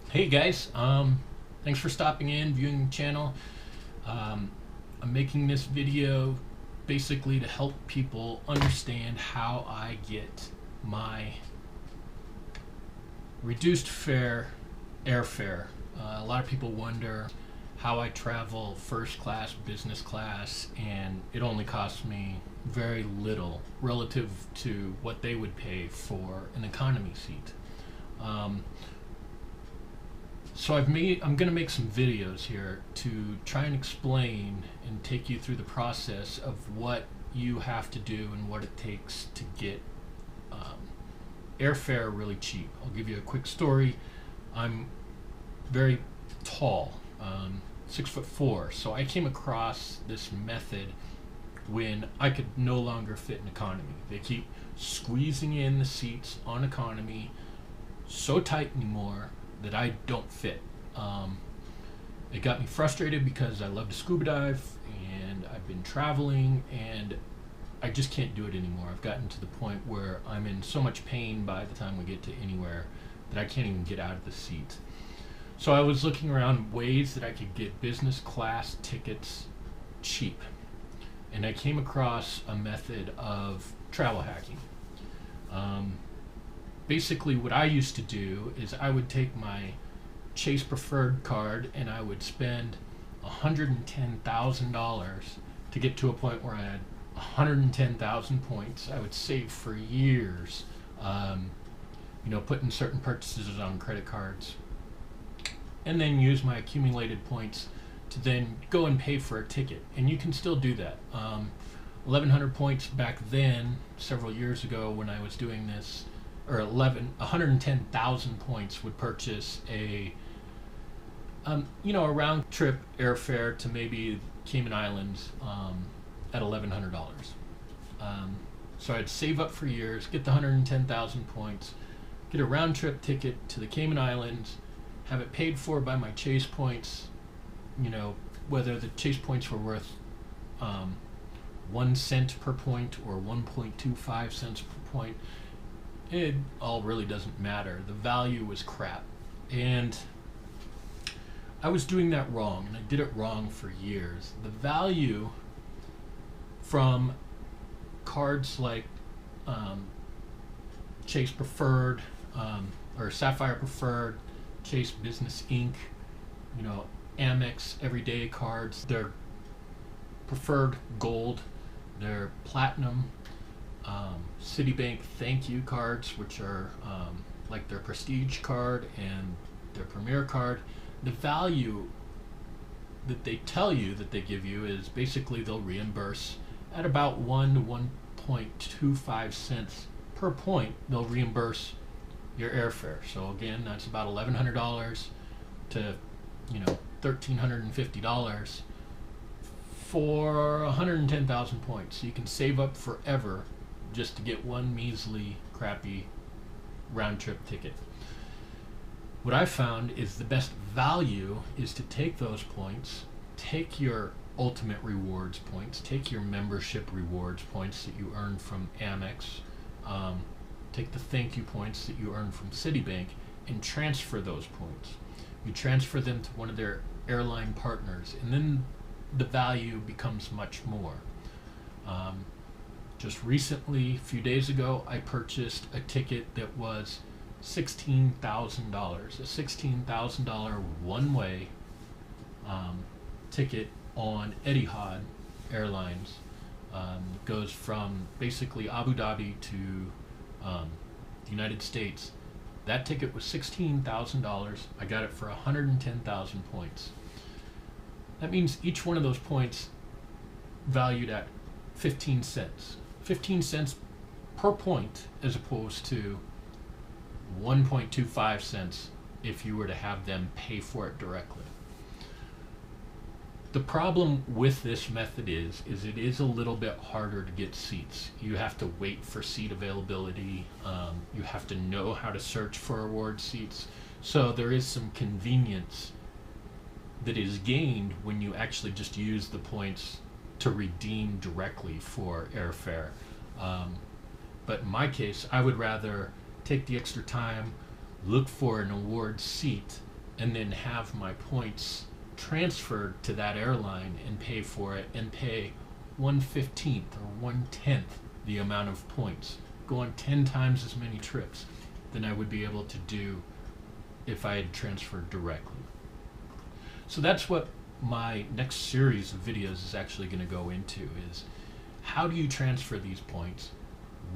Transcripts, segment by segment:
Hey guys, thanks for stopping in, viewing the channel. Um, I'm making this video basically to help people understand how I get my reduced fare airfare. A lot of people wonder how I travel first class, business class, and it only costs me very little relative to what they would pay for an economy seat. Um, I'm going to make some videos here to try and explain and take you through the process of what you have to do and what it takes to get um, airfare really cheap. I'll give you a quick story. I'm very tall, 6'4", so I came across this method when I could no longer fit in economy. They keep squeezing in the seats on economy so tight anymore that I don't fit. Um, it got me frustrated because I love to scuba dive and I've been traveling and I just can't do it anymore. I've gotten to the point where I'm in so much pain by the time we get to anywhere that I can't even get out of the seat. So I was looking around ways that I could get business class tickets cheap. And I came across a method of travel hacking. Um, Basically what I used to do is I would take my Chase Preferred card and I would spend $110,000 to get to a point where I had 110,000 points. I would save for years, putting certain purchases on credit cards, and then use my accumulated points to then go and pay for a ticket. And you can still do that. 1,100 points back then, several years ago when I was doing this, or 110,000 points would purchase a round trip airfare to maybe Cayman Islands at $1,100. So I'd save up for years, get the 110,000 points, get a round trip ticket to the Cayman Islands, have it paid for by my Chase points, whether the Chase points were worth 1 cent per point or 1.25 cents per point. It all really doesn't matter. The value was crap. And I was doing that wrong, and I did it wrong for years. The value from cards like Chase Preferred, or Sapphire Preferred, Chase Business Inc., Amex everyday cards, they're preferred gold, they're platinum, Citibank thank you cards, which are like their prestige card and their premier card. The value that they tell you that they give you is basically they'll reimburse at about 1 to 1.25 cents per point. They'll reimburse your airfare. So again, that's about $1,100 to $1,350 for 110,000 points. So you can save up forever just to get one measly, crappy round trip ticket. What I found is the best value is to take those points, take your ultimate rewards points, take your membership rewards points that you earn from Amex, take the thank you points that you earn from Citibank, and transfer those points. You transfer them to one of their airline partners, and then the value becomes much more. Just recently, a few days ago, I purchased a ticket that was $16,000, a $16,000 one-way ticket on Etihad Airlines. It goes from basically Abu Dhabi to the United States. That ticket was $16,000. I got it for 110,000 points. That means each one of those points valued at 15 cents. 15 cents per point as opposed to 1.25 cents if you were to have them pay for it directly. The problem with this method is it is a little bit harder to get seats. You have to wait for seat availability. You have to know how to search for award seats. So there is some convenience that is gained when you actually just use the points to redeem directly for airfare. But in my case, I would rather take the extra time, look for an award seat, and then have my points transferred to that airline and pay for it and pay 1/15 or 1/10 the amount of points, go on 10 times as many trips than I would be able to do if I had transferred directly. So that's what my next series of videos is actually going to go into, is how do you transfer these points,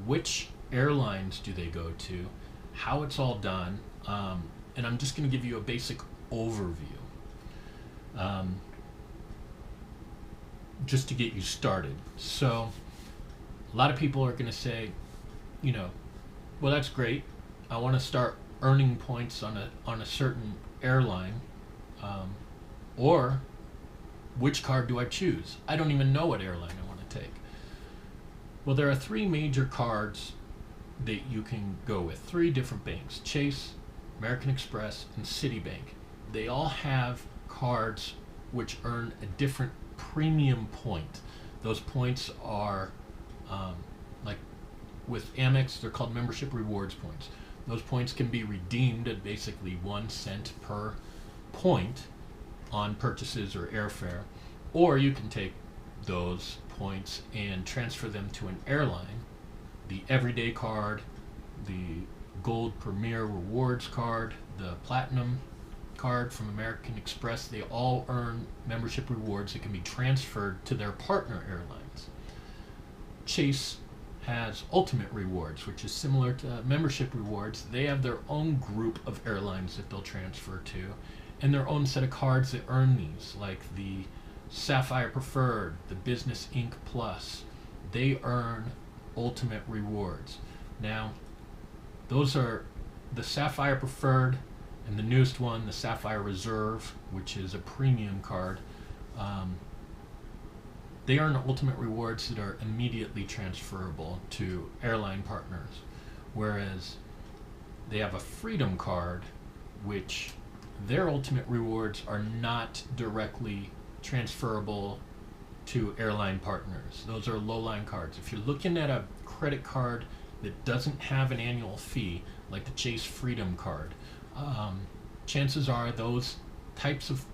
which airlines do they go to, how it's all done, and I'm just going to give you a basic overview just to get you started. So a lot of people are going to say, well, that's great. I want to start earning points on a certain airline, or which card do I choose? I don't even know what airline I want to take. Well, there are three major cards that you can go with, three different banks: Chase, American Express, and Citibank. They all have cards which earn a different premium point. Those points are like with Amex, they're called membership rewards points. Those points can be redeemed at basically 1 cent per point on purchases or airfare, or you can take those points and transfer them to an airline. The everyday card, the gold premier rewards card, the platinum card from American Express, they all earn membership rewards that can be transferred to their partner airlines. Chase has ultimate rewards, which is similar to membership rewards. They have their own group of airlines that they'll transfer to, and their own set of cards that earn these, like the Sapphire Preferred, the Business Inc. Plus. They earn ultimate rewards. Now, those are the Sapphire Preferred, and the newest one, the Sapphire Reserve, which is a premium card. They earn ultimate rewards that are immediately transferable to airline partners, whereas they have a Freedom card, which their ultimate rewards are not directly transferable to airline partners. Those are low-line cards. If you're looking at a credit card that doesn't have an annual fee, like the Chase Freedom card, chances are those types of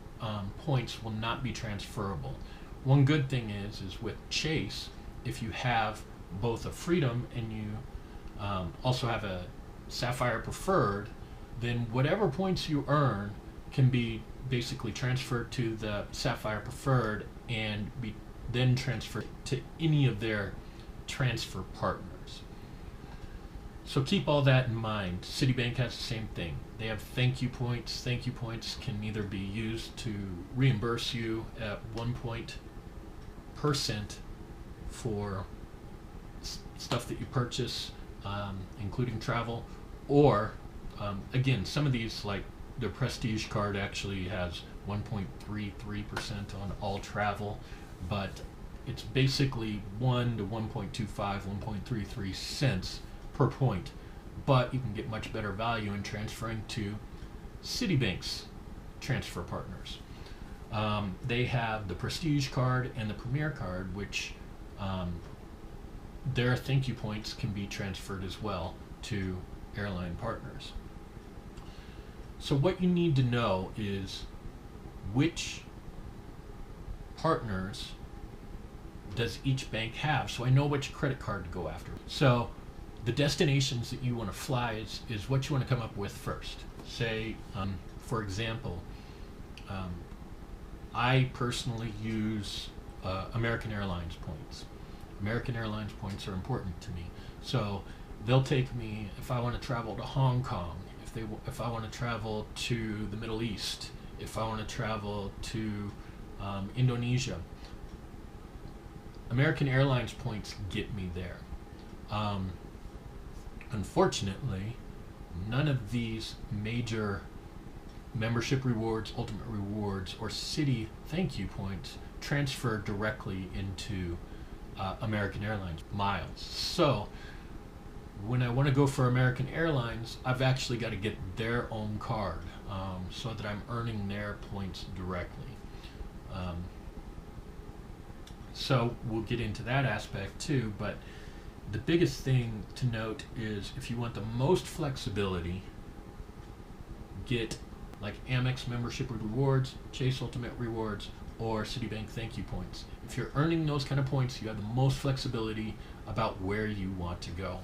points will not be transferable. One good thing is with Chase, if you have both a Freedom and you also have a Sapphire Preferred, then whatever points you earn can be basically transferred to the Sapphire Preferred and be then transferred to any of their transfer partners. So keep all that in mind. Citibank has the same thing. They have thank you points. Thank you points can either be used to reimburse you at 1% for stuff that you purchase, including travel, or again, some of these, like the Prestige card, actually has 1.33% on all travel, but it's basically 1 to 1.25, 1.33 cents per point. But you can get much better value in transferring to Citibank's transfer partners. They have the Prestige card and the Premier card, which their thank you points can be transferred as well to airline partners. So what you need to know is which partners does each bank have, so I know which credit card to go after. So the destinations that you want to fly is what you want to come up with first. Say, for example, I personally use American Airlines points. American Airlines points are important to me. So they'll take me if I want to travel to Hong Kong, if I want to travel to the Middle East, if I want to travel to Indonesia. American Airlines points get me there. Unfortunately, none of these major membership rewards, ultimate rewards, or city thank you points transfer directly into American Airlines miles. So when I want to go for American Airlines, I've actually got to get their own card so that I'm earning their points directly. So we'll get into that aspect too, but the biggest thing to note is if you want the most flexibility, get like Amex membership rewards, Chase Ultimate rewards, or Citibank thank you points. If you're earning those kind of points, you have the most flexibility about where you want to go.